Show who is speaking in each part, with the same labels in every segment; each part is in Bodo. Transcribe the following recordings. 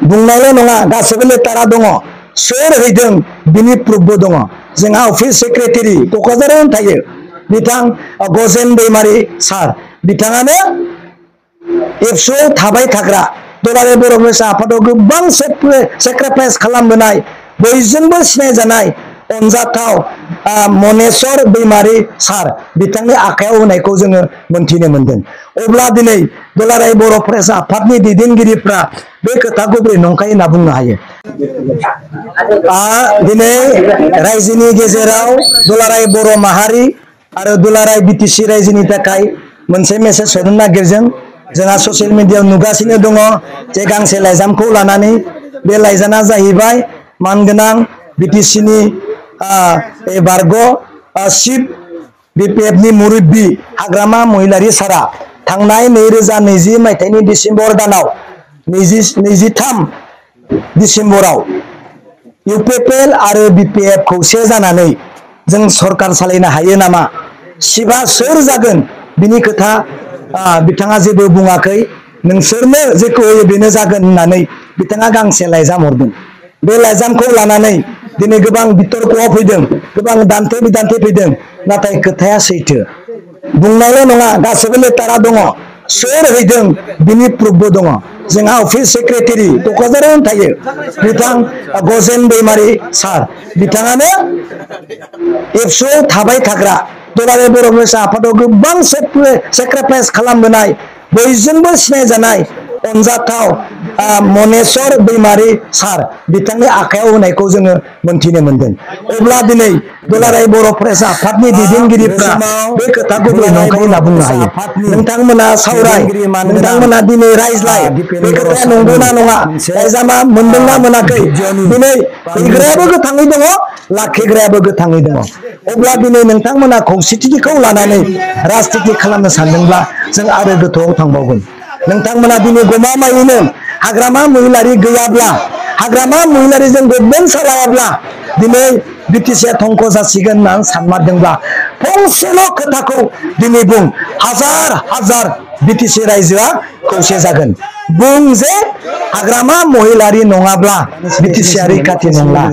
Speaker 1: बुंनायल' नङा गासैबो लेटारा दङ सोर हैदों बिनि प्रुफबो दङ जोंहा अफिस सेक्रेटारि क'क्राझारावनो थायो बिथां गजेन दैमारि सार बिथाङानो एबसुआव थाबाय थाग्रा दुलाराय बर' फरायसा आफादाव गोबां सेक्रिफाइस खालामबोनाय बयजोंबो सिनायजानाय अनजाथाव मनेस्वर दैमारि सार बिथांनि आखायाव होनायखौ जोङो मोनथिनो मोनदों। अब्ला दिनै दुलाराय बर' फरायसा आफादनि दैदेनगिरिफ्रा बे खोथाखौ बोरै नंखाय होनना बुंनो हायो? दिनै रायजोनि गेजेराव दुलाराय बर' माहारि आरो दुलाराय बिटिसि रायजोनि थाखाय मोनसे मेसेज हरनो नागिरदों। जोंहा ससियेल मिडियायाव नुगासिनो दङ जे गांसे लाइजामखौ लानानै बे लाइजामा जाहैबाय मानगोनां बिटिसिनि बारग' चिफ बिपिएफनि मुरब्बी हाग्रामा महिलारि सारा थांनाय 2020 मायथाइनि डिसेम्बर दानाव 23 डिसेम्बराव इउपिपिएल आरो बिपिएफ खौसे जानानै जों सरकार सालायनो हायो नामा? सिबा सोर जागोन बिनि खोथा बिथाङा जेबो बुङाखै। नोंसोरनो जेखौ होयो बेनो जागोन होननानै बिथाङा गांसे लाइजाम हरदों। बे लाइजामखौ लानानै दिनै गोबां बितर्कआव फैदों, गोबां दान्थे बिदान्थे फैदों। नाथाय खोथाया सैथो। बुंनायल' नङा गासैबो लेटारा दङ सोर हैदों बिनि प्रुफबो दङ। जोंहा अफिस सेक्रेटारि क'क्राझारावनो थायो बिथां गजेन दैमारि सार बिथाङानो एबसुआव थाबाय थाग्रा दुलाराय बर' फरायसा आफादाव गोबां सेक्रिफाइस खालामबोनाय बयजोंबो सिनायजानाय अनजाथाव मनेस्वर दैमारि सार बिथांनि आखायाव होनायखौ जोङो मोनथिनो मोनदों। अब्ला दिनै दुलाराय बर' फरायसा आफादनि दैदेनगिरिफ्रा बे खोथाखौ बोरै नंखाय होनना बुंनो हायो? नोंथांमोना सावराय, नोंथांमोना दिनै रायज्लाय, बे खोथाया नंगौना नङा? लाइजामा मोनदोंना मोनाखै? दिनै हैग्रायाबो गोथाङै दङ, लाखिग्रायाबो गोथाङै दङ। अब्ला दिनै नोंथांमोना खौसेथिखौ लानानै राजनिति खालामनो सानदोंब्ला जों आरो गोथौआव थांबावगोन। नोंथांमोना दिनै गमामायैनो हाग्रामा महिलारि गैयाब्ला, हाग्रामा महिलारिजों गभर्नमेन्ट सालायाब्ला दिनै बिटिसिआ धंख जासिगोन होननानै सानमारदोंब्ला फंसेल' खोथाखौ दिनै बुं, हाजार हाजार बिटिसि रायजोआ खौसे जागोन। बुं जे हाग्रामा महिलारि नङाब्ला बिटिसिआ रैखाथि नंला।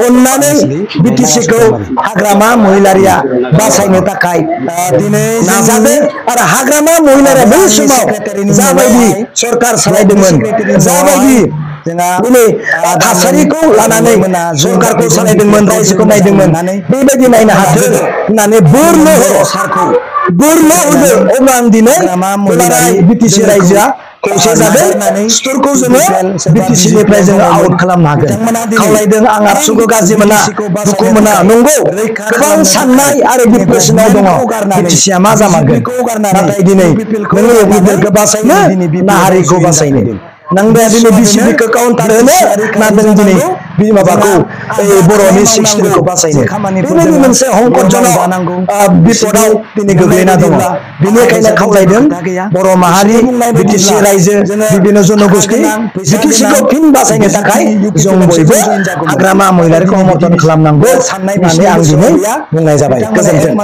Speaker 1: अन्नानै बिटिसिखौ हाग्रामा महिलारिया बासायनो थाखाय दिनै नाजादों आरो हाग्रामा महिलारिया बै समाव जाबायदि सरकार सालायदोंमोन, जाबायदि दिनै थासारिखौ लानानै सरकारखौ सालायदोंमोन, रायजोखौ नायदोंमोन, बेबायदि नायनो हाथों होननानै बोरल' हो सारखौ, बोरल' होदो। अब्ला आं दिनै दुलाराय बिटिसि रायजोआ खौसे जादों। स्टरखौ जोङो बिटिसिनिफ्राय जोङो आउट खालामनो हागोन। खावलायदों, आं आबसुखौ गाज्रि मोना, दुखु मोना। नंगौ, गोबां साननाय आरो डिप्रेसनाव दङ बिटिसिआ मा जामारगोन। नाथाय दिनै नोङो इउपिपिएलखौ बासायनो ना हारिखौ बासायनो? नोंदाया दिनै बिसिपिखौ काउन्टार होनो ना नों दिनै बे माबाखौ बर'नि 16 बासायनो? बेबायदि मोनसे हंकटजनक बिपदआव दिनै गोग्लैना दङ। बेनिखायनो खावलायदों बर' माहारि, बिटिसि रायजो, बिभिन्न जनगोष्ठी बिटिसिखौ फिन बासायनो थाखाय जों बयबो हाग्रामा महिलारिखौ समर्थन खालामनांगौ होननानै आं दिनै बुंनाय जाबाय। गोजोन्थों।